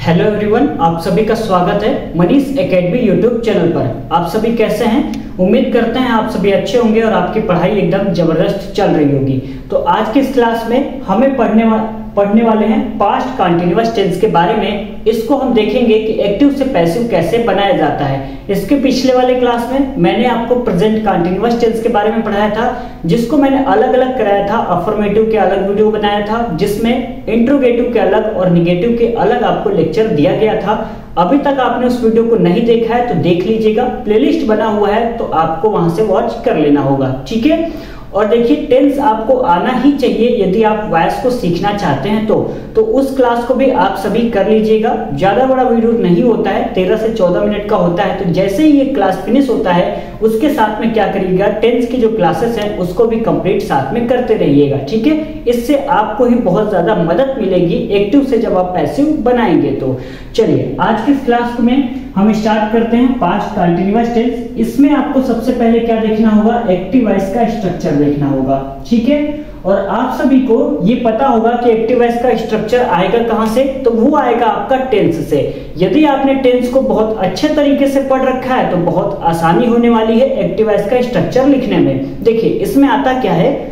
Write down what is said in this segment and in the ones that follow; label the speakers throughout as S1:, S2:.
S1: Hello everyone, आप सभी का स्वागत है मनीष एकेडमी यूट्यूब चैनल पर। आप सभी कैसे हैं? उम्मीद करते हैं आप सभी अच्छे होंगे और आपकी पढ़ाई एकदम जबरदस्त चल रही होगी। तो आज की इस क्लास में हमें पढ़ने वाले हैं पास्ट कंटीन्यूअस टेंस के बारे में। इसको हम देखेंगे कि एक्टिव से पैसिव कैसे बनाया जाता है। इसके पिछले वाले क्लास में मैंने आपको प्रेजेंट कंटीन्यूअस टेंस के बारे में पढ़ाया था, जिसको मैंने अलग अलग कराया था। अफर्मेटिव के अलग वीडियो बनाया था, जिसमें इंट्रोगेटिव के अलग और निगेटिव के अलग आपको लेक्चर दिया गया था। अभी तक आपने उस वीडियो को नहीं देखा है तो देख लीजिएगा, प्लेलिस्ट बना हुआ है तो आपको वहां से वॉच कर लेना होगा, ठीक है। और देखिए, टेंस आपको आना ही चाहिए यदि आप वॉइस को सीखना चाहते हैं तो उस क्लास को भी आप सभी कर लीजिएगा। ज्यादा बड़ा वीडियो नहीं होता है, 13 से 14 मिनट का होता है। तो जैसे ही ये क्लास फिनिश होता है उसके साथ में क्या करिएगा, टेंस की जो क्लासेस हैं उसको भी कंप्लीट साथ में करते रहिएगा, ठीक है। इससे आपको ही बहुत ज्यादा मदद मिलेगी एक्टिव से जब आप पैसिव बनाएंगे। तो चलिए आज की क्लास में हम स्टार्ट करते हैं पास्ट कंटीन्यूअस टेंस। इसमें आपको सबसे पहले क्या देखना होगा, एक्टिव वॉइस का स्ट्रक्चर देखना होगा, ठीक है। और आप सभी को ये पता होगा कि एक्टिव वॉइस का स्ट्रक्चर आएगा कहां से, तो वो आएगा आपका टेंस से। यदि आपने टेंस को बहुत अच्छे तरीके से पढ़ रखा है तो बहुत आसानी होने वाली है एक्टिव वॉइस का स्ट्रक्चर लिखने में। देखिए इसमें आता क्या है,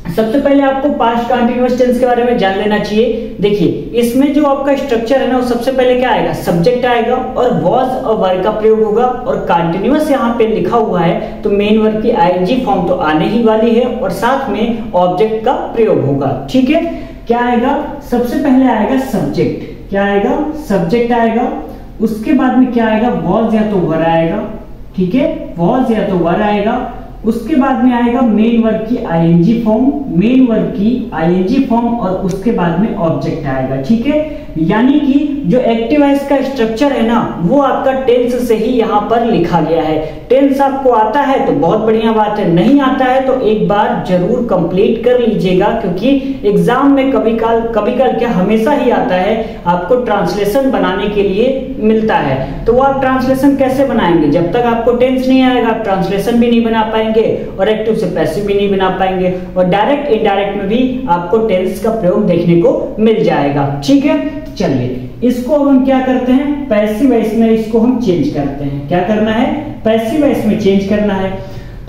S1: सबसे पहले आपको पास्ट कंटीन्यूअस टेंस के बारे में जान लेना चाहिए। देखिए इसमें जो आपका स्ट्रक्चर है ना, वो सबसे पहले क्या आएगा, सब्जेक्ट आएगा और वॉज और वर्ब का प्रयोग होगा। और कंटीन्यूअस यहाँ पे लिखा हुआ है तो मेन वर्ब की आईएनजी फॉर्म तो आने ही वाली है और साथ में ऑब्जेक्ट का प्रयोग होगा, ठीक है। क्या आएगा, सबसे पहले आएगा सब्जेक्ट। क्या आएगा, सब्जेक्ट आएगा। उसके बाद में क्या आएगा, वॉज या तो वर आएगा, ठीक है, वॉज या तो वर आएगा। उसके बाद में आएगा मेन वर्ब की आईएनजी फॉर्म, मेन वर्ब की आईएनजी फॉर्म, और उसके बाद में ऑब्जेक्ट आएगा, ठीक है। यानी कि जो एक्टिव वॉइस का स्ट्रक्चर है ना, वो आपका टेंस से ही यहाँ पर लिखा गया है। टेंस आपको आता है तो बहुत बढ़िया बात है, नहीं आता है तो एक बार जरूर कंप्लीट कर लीजिएगा, क्योंकि एग्जाम में कभी कल क्या हमेशा ही आता है, आपको ट्रांसलेशन बनाने के लिए मिलता है। तो वो आप ट्रांसलेशन कैसे बनाएंगे, जब तक आपको टेंस नहीं आएगा आप ट्रांसलेशन भी नहीं बना पाएंगे और एक्टिव से पैसिव भी नहीं बना पाएंगे, और डायरेक्ट इनडायरेक्ट में भी आपको टेंस का प्रयोग देखने को मिल जाएगा, ठीक है। चलिए इसको हम क्या करते हैं, पैसिव वॉइस में इसको हम चेंज करते हैं। क्या करना है, पैसिव वॉइस में चेंज करना है।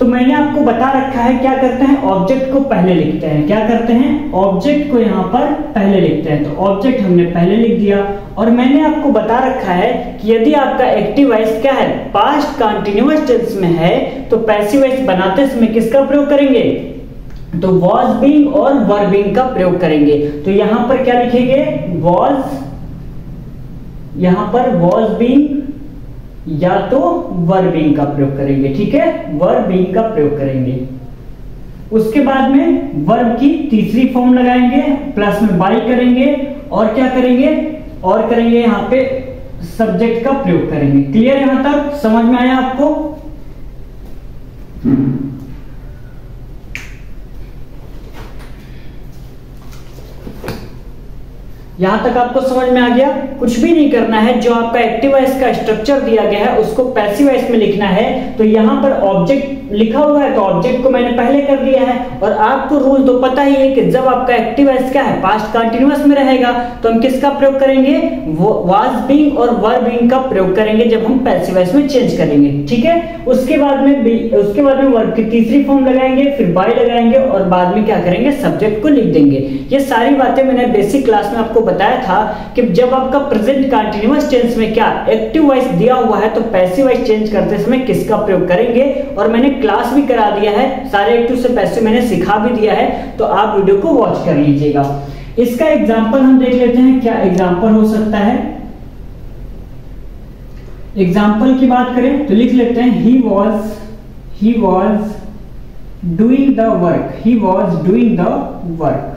S1: तो मैंने आपको बता रखा है क्या करते हैं, ऑब्जेक्ट को पहले लिखते हैं। क्या करते हैं, ऑब्जेक्ट को यहाँ पर पहले लिखते हैं। तो ऑब्जेक्ट हमने पहले लिख दिया। और मैंने आपको बता रखा है कि यदि आपका एक्टिव वॉइस क्या है, पास्ट कंटीन्यूअस टेंस में है, तो पैसिव वॉइस बनाते समय किसका प्रयोग करेंगे, तो वॉज बीइंग और वर बीइंग का प्रयोग करेंगे। तो यहां पर क्या लिखेंगे, वॉज, यहां पर वॉज बीइंग या तो वर बीइंग का प्रयोग करेंगे, ठीक है, वर बीइंग का प्रयोग करेंगे। उसके बाद में वर्ब की तीसरी फॉर्म लगाएंगे, प्लस में बाई करेंगे, और क्या करेंगे, और करेंगे यहां पे सब्जेक्ट का प्रयोग करेंगे। क्लियर यहां तक समझ में आया आपको? यहां तक आपको समझ में आ गया? कुछ भी नहीं करना है, जो आपका एक्टिव वॉइस का स्ट्रक्चर दिया गया है उसको पैसिव वॉइस में लिखना है। तो यहां पर ऑब्जेक्ट लिखा हुआ है तो ऑब्जेक्ट को मैंने पहले कर दिया है। और आपको रूल तो पता ही है कि जब आपका एक्टिव वॉइस क्या है, पास्ट कंटीन्यूअस में रहेगा, तो हम किसका प्रयोग करेंगे, वाज बीइंग और वर बीइंग का प्रयोग करेंगे जब हम पैसिव वॉइस में चेंज करेंगे, ठीक है। उसके बाद में वर्ब की तीसरी फॉर्म लगाएंगे, फिर बाय लगाएंगे, और बाद में क्या करेंगे, सब्जेक्ट को लिख देंगे। ये सारी बातें मैंने बेसिक क्लास में आपको बताया था कि जब आपका प्रेजेंट कंटीन्यूअस टेंस में क्या एक्टिव वॉइस दिया हुआ है तो पैसिव वॉइस चेंज करते समय किसका प्रयोग करेंगे। और मैंने क्लास भी करा दिया है, सारे एक्टिव से पैसिव मैंने सिखा भी दिया है, तो आप वीडियो को वॉच कर लीजिएगा। इसका एग्जांपल हम देख लेते हैं, क्या एग्जांपल हो सकता है। एग्जांपल की बात करें तो लिख लेते हैं, ही was doing the work, he was doing the work.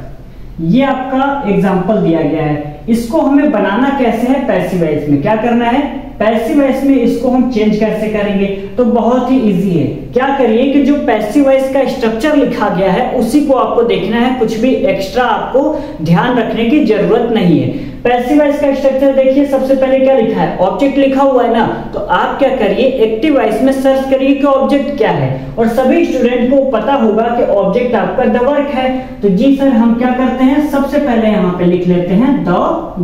S1: ये आपका एग्जाम्पल दिया गया है। इसको हमें बनाना कैसे है, पैसिव वॉइस में। क्या करना है, पैसिव वॉइस में इसको हम चेंज कैसे करेंगे, तो बहुत ही इजी है। क्या करिए कि जो पैसिव वॉइस का स्ट्रक्चर लिखा गया है उसी को आपको देखना है, कुछ भी एक्स्ट्रा आपको ध्यान रखने की जरूरत नहीं है। पैसिव वॉइस का स्ट्रक्चर देखिए, सबसे पहले क्या लिखा है, ऑब्जेक्ट लिखा हुआ है ना, तो आप क्या करिए, एक्टिव वॉइस में सर्च करिए कि ऑब्जेक्ट क्या है। और सभी स्टूडेंट को पता होगा कि ऑब्जेक्ट आपका द वर्क है। तो जी सर, हम क्या करते हैं, सबसे पहले यहाँ पे लिख लेते हैं द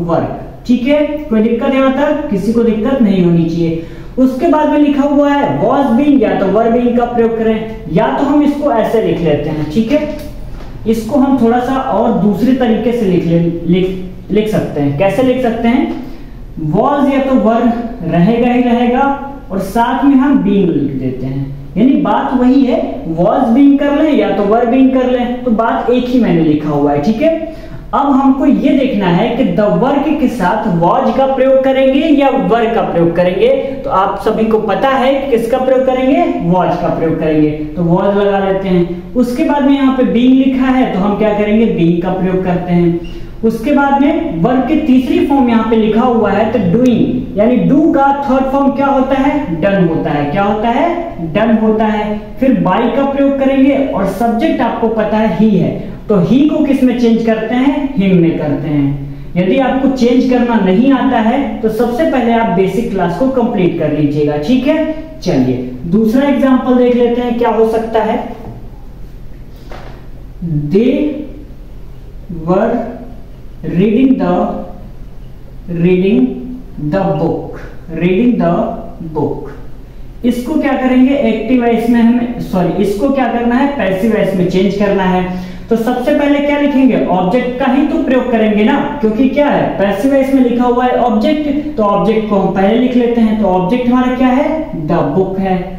S1: वर्क। ठीक है, कोई दिक्कत यहाँ तक? किसी को दिक्कत नहीं होनी चाहिए। उसके बाद में लिखा हुआ है वॉज बीइंग, या तो वर बीइंग का प्रयोग करें, या तो हम इसको ऐसे लिख लेते हैं। ठीक है, इसको हम थोड़ा सा और दूसरे तरीके से लिख सकते हैं। कैसे लिख सकते हैं? वॉज या तो वर रहेगा ही रहेगा और साथ में हम बीइंग लिख देते हैं, यानी बात वही है, वॉज बीइंग कर लें या तो वर बीइंग कर लें, तो बात एक ही मैंने लिखा हुआ है। ठीक है, अब हमको ये देखना है कि द वर्ग के साथ वॉज का प्रयोग करेंगे या वर का प्रयोग करेंगे। तो आप सभी को पता है किसका प्रयोग करेंगे? वॉज का प्रयोग करेंगे, तो वॉज लगा लेते हैं। उसके बाद में यहाँ पे बीइंग लिखा है तो हम क्या करेंगे? बीइंग का प्रयोग करते हैं। उसके बाद में वर्ग की तीसरी फॉर्म यहाँ पे लिखा हुआ है तो डूइंग, यानी डू का थर्ड फॉर्म क्या होता है? डन होता है। क्या होता है? डन होता है। फिर बाई का प्रयोग करेंगे और सब्जेक्ट आपको पता है ही है, तो ही को किस में चेंज करते हैं? हिम में करते हैं। यदि आपको चेंज करना नहीं आता है तो सबसे पहले आप बेसिक क्लास को कंप्लीट कर लीजिएगा। ठीक है, चलिए दूसरा एग्जांपल देख लेते हैं क्या हो सकता है। दे वर रीडिंग द बुक। इसको क्या करेंगे? एक्टिव वॉइस में हमें इसको क्या करना है? पैसिव वॉइस में चेंज करना है। तो सबसे पहले क्या लिखेंगे? ऑब्जेक्ट का ही तो प्रयोग करेंगे ना, क्योंकि क्या है? पैसिव वॉइस में लिखा हुआ है ऑब्जेक्ट, तो ऑब्जेक्ट को हम पहले लिख लेते हैं। तो ऑब्जेक्ट हमारा क्या है? द बुक है।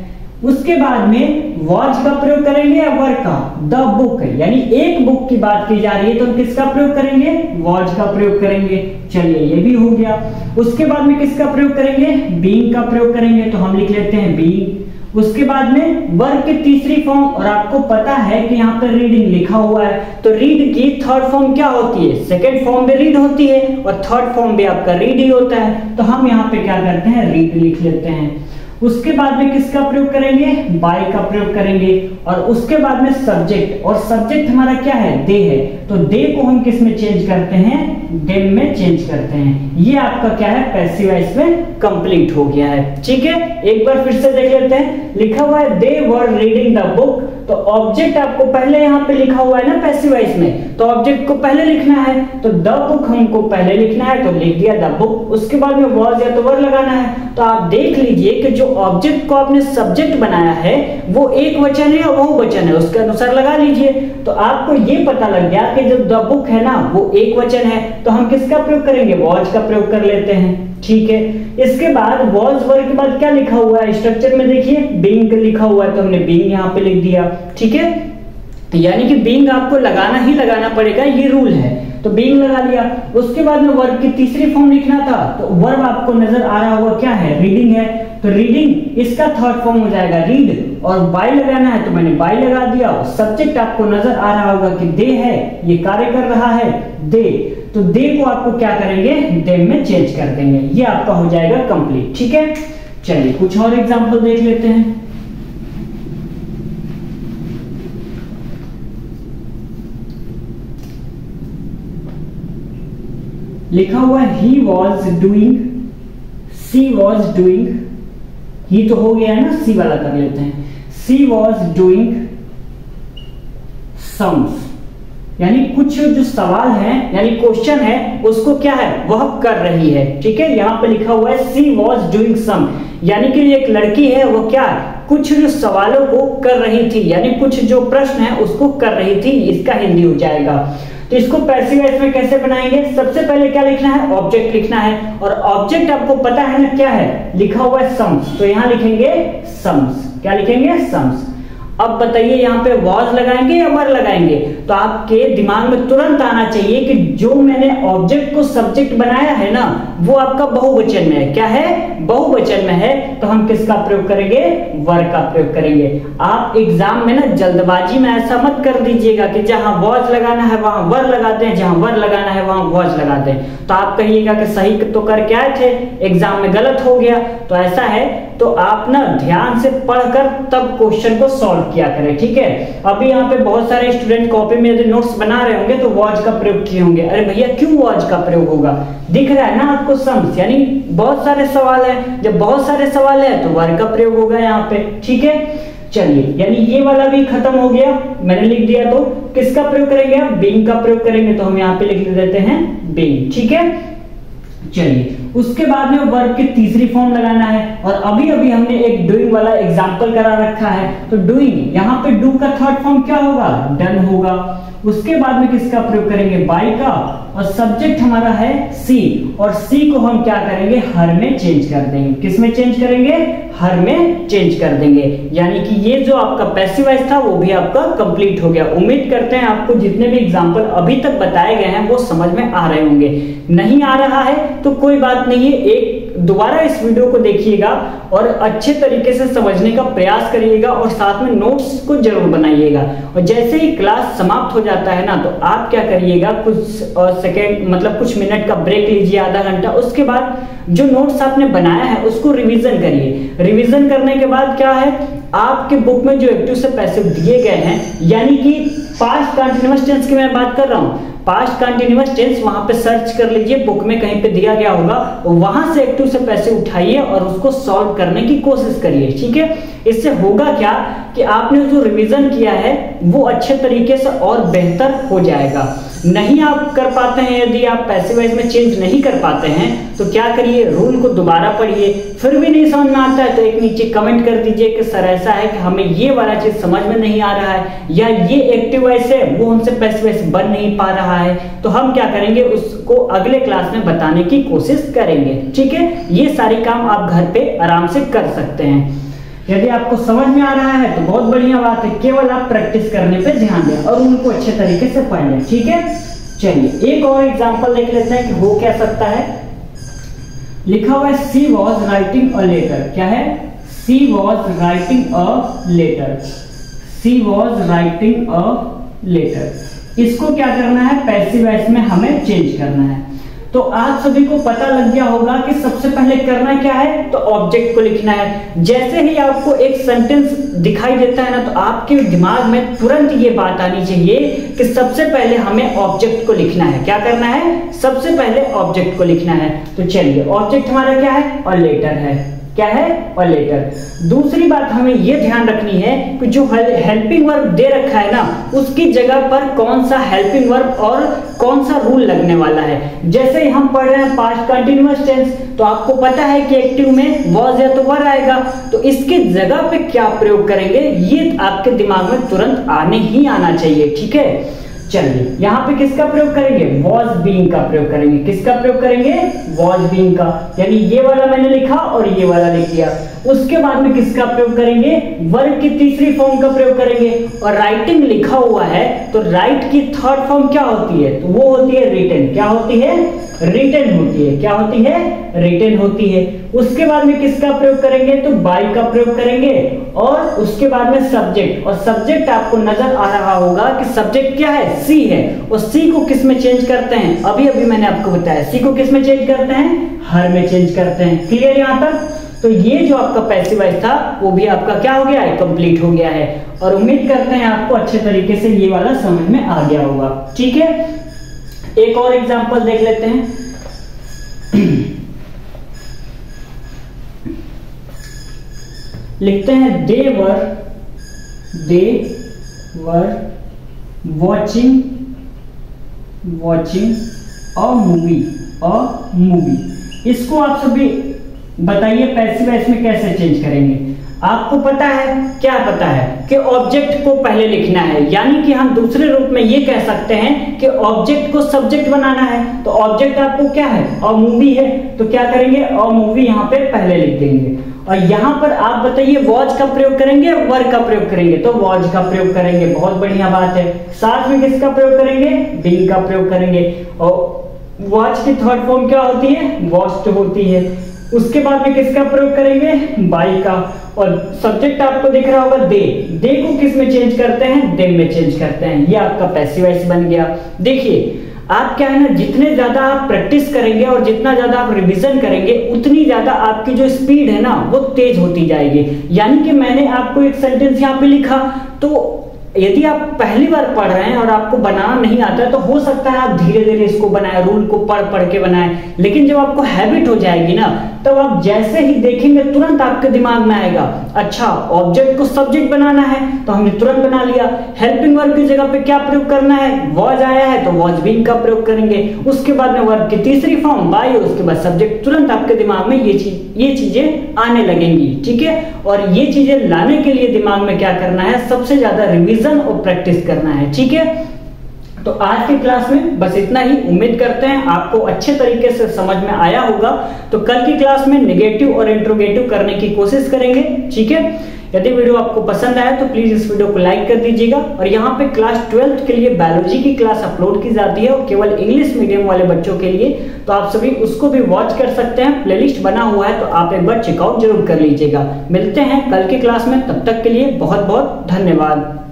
S1: उसके बाद में वॉज का प्रयोग करेंगे या वर का? द बुक, यानी एक बुक की बात की जा रही है तो हम किसका प्रयोग करेंगे? वॉज का प्रयोग करेंगे। चलिए ये भी हो गया। उसके बाद में किसका प्रयोग करेंगे? बीइंग का प्रयोग करेंगे, तो हम लिख लेते हैं बीइंग। उसके बाद में वर्ग की तीसरी फॉर्म, और आपको पता है कि यहाँ पर रीडिंग लिखा हुआ है, तो रीड की थर्ड फॉर्म क्या होती है? सेकंड फॉर्म भी रीड होती है और थर्ड फॉर्म भी आपका रीड ही होता है, तो हम यहाँ पे क्या करते हैं? रीड लिख लेते हैं। उसके बाद में किसका प्रयोग करेंगे? बाय का प्रयोग करेंगे। और उसके बाद में सब्जेक्ट, और सब्जेक्ट हमारा क्या है? दे है, तो दे को हम किस में चेंज करते हैं? देम में चेंज करते हैं। ये आपका क्या है? पैसिव वॉइस में कंप्लीट हो गया है। ठीक है, एक बार फिर से देख लेते हैं। लिखा हुआ है दे वर रीडिंग द बुक, तो ऑब्जेक्ट आपको पहले यहाँ पे लिखा हुआ है ना पैसिव वॉइस में, तो ऑब्जेक्ट को पहले लिखना है, तो द बुक हमको पहले लिखना है, तो लिख दिया द बुक। उसके बाद में वॉज या तो वर लगाना है। तो आप देख लीजिए कि जो ऑब्जेक्ट को आपने सब्जेक्ट बनाया है वो एक वचन है और बहुवचन है, उसके अनुसार लगा लीजिए। तो आपको ये पता लग गया कि जो द बुक है ना वो एक वचन है, तो हम किसका प्रयोग करेंगे? वॉज का प्रयोग कर लेते हैं। ठीक है, इसके बाद वॉज वर्ग के बाद क्या लिखा हुआ है? स्ट्रक्चर में देखिए बीइंग लिखा हुआ है, तो हमने बीइंग यहाँ पे लिख दिया। ठीक है, यानी कि बीइंग आपको लगाना ही लगाना पड़ेगा, ये रूल है, तो बीइंग लगा लिया। उसके बाद में वर्ब की तीसरी फॉर्म लिखना था, तो वर्ब आपको नजर आ रहा होगा क्या है? रीडिंग है, तो रीडिंग इसका थर्ड फॉर्म हो जाएगा रीड, और बाय लगाना है तो मैंने बाय लगा दिया। सब्जेक्ट आपको नजर आ रहा होगा कि दे है, ये कार्य कर रहा है दे, तो दे को आपको क्या करेंगे? देम में चेंज कर देंगे। ये आपका हो जाएगा कंप्लीट। ठीक है, चलिए कुछ और एग्जांपल देख लेते हैं। लिखा हुआ है he was doing, she was doing, ही तो हो गया है ना, सी वाला कर लेते हैं। सी वॉज डूइंग सम्स, यानी कुछ जो सवाल है यानी क्वेश्चन है उसको क्या है? वह कर रही है। ठीक है, यहाँ पे लिखा हुआ है सी वॉज डूइंग सम, यानी कि एक लड़की है वो क्या कुछ जो सवालों को कर रही थी, यानी कुछ जो प्रश्न है उसको कर रही थी, इसका हिंदी हो जाएगा। तो इसको पैसिव वॉइस में कैसे बनाएंगे? सबसे पहले क्या लिखना है? ऑब्जेक्ट लिखना है, और ऑब्जेक्ट आपको पता है ना क्या है? लिखा हुआ है सम्स, तो यहां लिखेंगे सम्स। क्या लिखेंगे? सम्स। अब बताइए यहाँ पे वॉज लगाएंगे या वर लगाएंगे? तो आपके दिमाग में तुरंत आना चाहिए कि जो मैंने ऑब्जेक्ट को सब्जेक्ट बनाया है ना वो आपका बहुवचन में है। क्या है? बहुवचन में है, तो हम किसका प्रयोग करेंगे? वर का प्रयोग करेंगे। आप एग्जाम में ना जल्दबाजी में ऐसा मत कर दीजिएगा कि जहां वॉज लगाना है वहां वर लगाते हैं, जहां वर लगाना है वहां वॉज लगाते हैं, तो आप कहिएगा कि सही तो करके आए थे, एग्जाम में गलत हो गया। तो ऐसा है, तो आप ना ध्यान से पढ़कर तब क्वेश्चन को सॉल्व किया करें। ठीक है, अभी यहाँ पे बहुत सारे स्टूडेंट कॉपी में यदि नोट्स बना रहे होंगे तो वॉज का प्रयोग किए होंगे। अरे भैया क्यों वॉज का प्रयोग होगा? दिख रहा है ना आपको सम्स, यानी बहुत सारे सवाल है, जब बहुत सारे सवाल है तो वर का प्रयोग होगा यहाँ पे। ठीक है, चलिए यानी ये वाला भी खत्म हो गया, मैंने लिख दिया। तो किसका प्रयोग करेंगे? आप बीइंग का प्रयोग करेंगे, तो हम यहाँ पे लिख देते हैं बीइंग। ठीक है, चलिए, उसके बाद में वर्ब की तीसरी फॉर्म लगाना है, और अभी अभी हमने एक डूइंग वाला एग्जांपल करा रखा है, तो डूइंग, यहाँ पे डू का थर्ड फॉर्म क्या होगा, डन होगा। उसके बाद में किसका प्रयोग करेंगे, बाय का, और सब्जेक्ट हमारा है सी, और सी को हम क्या करेंगे, हर में चेंज कर देंगे। किस में चेंज करेंगे, हर में चेंज कर देंगे। यानी कि ये जो आपका पैसिव वॉइस था वो भी आपका कंप्लीट हो गया। उम्मीद करते हैं आपको जितने भी एग्जांपल अभी तक बताए गए हैं वो समझ में आ रहे होंगे। नहीं आ रहा है तो कोई बात नहीं है, एक दोबारा इस वीडियो को देखिएगा और अच्छे तरीके से समझने का प्रयास करिएगा, और साथ में नोट्स को जरूर बनाइएगा। और जैसे ही क्लास समाप्त हो जाता है ना, तो आप क्या करिएगा, कुछ सेकेंड मतलब कुछ मिनट का ब्रेक लीजिए, आधा घंटा। उसके बाद जो नोट्स आपने बनाया है उसको रिवीजन करिए। रिवीजन करने के बाद क्या है, आपके बुक में जो एक्टिव से पैसिव दिए गए हैं, यानी कि पास्ट कंटीन्यूअस टेंस की मैं बात कर रहा हूं, पास्ट कंटीन्यूअस टेंस वहां पे सर्च कर लीजिए, बुक में कहीं पे दिया गया होगा, वहां से एक्टिव से पैसिव उठाइए और उसको सॉल्व करने की कोशिश करिए। ठीक है, इससे होगा क्या कि आपने जो रिवीजन किया है वो अच्छे तरीके से और बेहतर हो जाएगा। नहीं आप कर पाते हैं, यदि आप पैसिव वॉइस में चेंज नहीं कर पाते हैं तो क्या करिए, रूल को दोबारा पढ़िए। फिर भी नहीं समझ में आता है तो एक नीचे कमेंट कर दीजिए कि सर ऐसा है कि हमें ये वाला चीज समझ में नहीं आ रहा है, या ये एक्टिव वॉइस है वो हमसे पैसिव वॉइस बन नहीं पा रहा है, तो हम क्या करेंगे, उसको अगले क्लास में बताने की कोशिश करेंगे। ठीक है, ये सारे काम आप घर पे आराम से कर सकते हैं। यदि आपको समझ में आ रहा है तो बहुत बढ़िया बात है, केवल आप प्रैक्टिस करने पे ध्यान दें और उनको अच्छे तरीके से पढ़ लें। ठीक है, चलिए एक और एग्जांपल देख लेते हैं कि हो क्या सकता है। लिखा हुआ है she was writing a letter. क्या है, she was writing a letter, she was writing a letter. इसको क्या करना है, पैसिव वॉइस में हमें चेंज करना है। तो आप सभी को पता लग गया होगा कि सबसे पहले करना क्या है, तो ऑब्जेक्ट को लिखना है। जैसे ही आपको एक सेंटेंस दिखाई देता है ना, तो आपके दिमाग में तुरंत ये बात आनी चाहिए कि सबसे पहले हमें ऑब्जेक्ट को लिखना है। क्या करना है, सबसे पहले ऑब्जेक्ट को लिखना है। तो चलिए, ऑब्जेक्ट हमारा क्या है, और लेटर है। क्या है, और लेटर। दूसरी बात हमें यह ध्यान रखनी है कि जो हेल्पिंग वर्ब दे रखा है ना, उसकी जगह पर कौन सा हेल्पिंग वर्ब और कौन सा रूल लगने वाला है। जैसे ही हम पढ़ रहे हैं पास्ट कंटीन्यूअस टेंस, तो आपको पता है कि एक्टिव में वॉज या तो वर आएगा, तो इसके जगह पे क्या प्रयोग करेंगे ये आपके दिमाग में तुरंत आने ही आना चाहिए। ठीक है, चलिए यहाँ पे किसका प्रयोग करेंगे, वॉज बीइंग का प्रयोग करेंगे। किसका प्रयोग करेंगे, वॉज बीइंग का, यानी ये वाला मैंने लिखा और ये वाला लिख दिया। उसके बाद में किसका प्रयोग करेंगे, वर्ब की तीसरी फॉर्म का प्रयोग करेंगे। और राइटिंग लिखा हुआ है तो राइट की थर्ड फॉर्म क्या होती है, तो वो होती है रिटन। क्या होती है, रिटन होती है। क्या होती है, रिटन होती है। उसके बाद में किसका प्रयोग करेंगे, तो बाय का प्रयोग करेंगे। और उसके बाद में सब्जेक्ट, और सब्जेक्ट आपको नजर आ रहा होगा कि सब्जेक्ट क्या है, सी है। और सी को किस में चेंज करते हैं, अभी अभी मैंने आपको बताया, सी को किस में चेंज करते हैं, हर में चेंज करते हैं। क्लियर यहां तक। तो ये जो आपका पैसिव वॉइस था वो भी आपका क्या हो गया है, कंप्लीट हो गया है। और उम्मीद करते हैं आपको अच्छे तरीके से ये वाला समझ में आ गया होगा। ठीक है, एक और एग्जांपल देख लेते हैं। लिखते हैं दे वर वॉचिंग अ मूवी। इसको आप सभी बताइए पैसिव वॉइस में कैसे चेंज करेंगे। आपको पता है, क्या पता है कि ऑब्जेक्ट को पहले लिखना है, यानी कि हम दूसरे रूप में ये कह सकते हैं कि ऑब्जेक्ट को सब्जेक्ट बनाना है। तो ऑब्जेक्ट आपको क्या है, अ मूवी है, तो क्या करेंगे, अ मूवी यहाँ पे पहले लिख देंगे। और यहाँ पर आप बताइए वॉच का प्रयोग करेंगे, वर का प्रयोग करेंगे, तो वॉच का प्रयोग करेंगे। बहुत बढ़िया बात है। साथ में किसका प्रयोग करेंगे, बीइंग का प्रयोग करेंगे। और वॉच की थर्ड फॉर्म क्या होती है, वॉच्ड होती है। उसके बाद में किसका प्रयोग करेंगे, बाय का। और सब्जेक्ट आपको दिख रहा होगा दे को किस में चेंज करते हैं, देम में चेंज करते हैं। ये आपका पैसिव वॉइस बन गया। देखिए आप क्या है ना, जितने ज्यादा आप प्रैक्टिस करेंगे और जितना ज्यादा आप रिवीजन करेंगे, उतनी ज्यादा आपकी जो स्पीड है ना वो तेज होती जाएगी। यानी कि मैंने आपको एक सेंटेंस यहाँ पे लिखा, तो यदि आप पहली बार पढ़ रहे हैं और आपको बनाना नहीं आता है तो हो सकता है आप धीरे धीरे इसको बनाएं, रूल को पढ़ पढ़ के बनाएं, लेकिन जब आपको हैबिट हो जाएगी ना, तब आप जैसे ही देखेंगे तुरंत आपके दिमाग में आएगा, अच्छा ऑब्जेक्ट को सब्जेक्ट बनाना है तो हमने तुरंत बना लिया। हेल्पिंग वर्ब की जगह पे क्या प्रयोग करना है, वॉज आया है तो वॉज बीन का प्रयोग करेंगे। उसके बाद में वर्ब की तीसरी फॉर्म बाय, उसके बाद सब्जेक्ट। तुरंत आपके दिमाग में ये चीजें आने लगेंगी, ठीक है। और ये चीजें लाने के लिए दिमाग में क्या करना है, सबसे ज्यादा रिवीजन और प्रैक्टिस करना है, ठीक है। तो आज की क्लास में बस इतना ही। उम्मीद करते हैं आपको अच्छे तरीके से समझ में आया होगा। तो कल की क्लास में नेगेटिव और इंट्रोगेटिव करने की कोशिश करेंगे, ठीक है। यदि वीडियो आपको पसंद आया तो प्लीज इस वीडियो को लाइक कर दीजिएगा। और यहाँ पे क्लास 12th के लिए बायोलॉजी की क्लास अपलोड की जाती है, और केवल इंग्लिश मीडियम वाले बच्चों के लिए, तो आप सभी उसको भी वॉच कर सकते हैं। प्लेलिस्ट बना हुआ है तो आप एक बार चेकआउट जरूर कर लीजिएगा। मिलते हैं कल की क्लास में, तब तक के लिए बहुत बहुत धन्यवाद।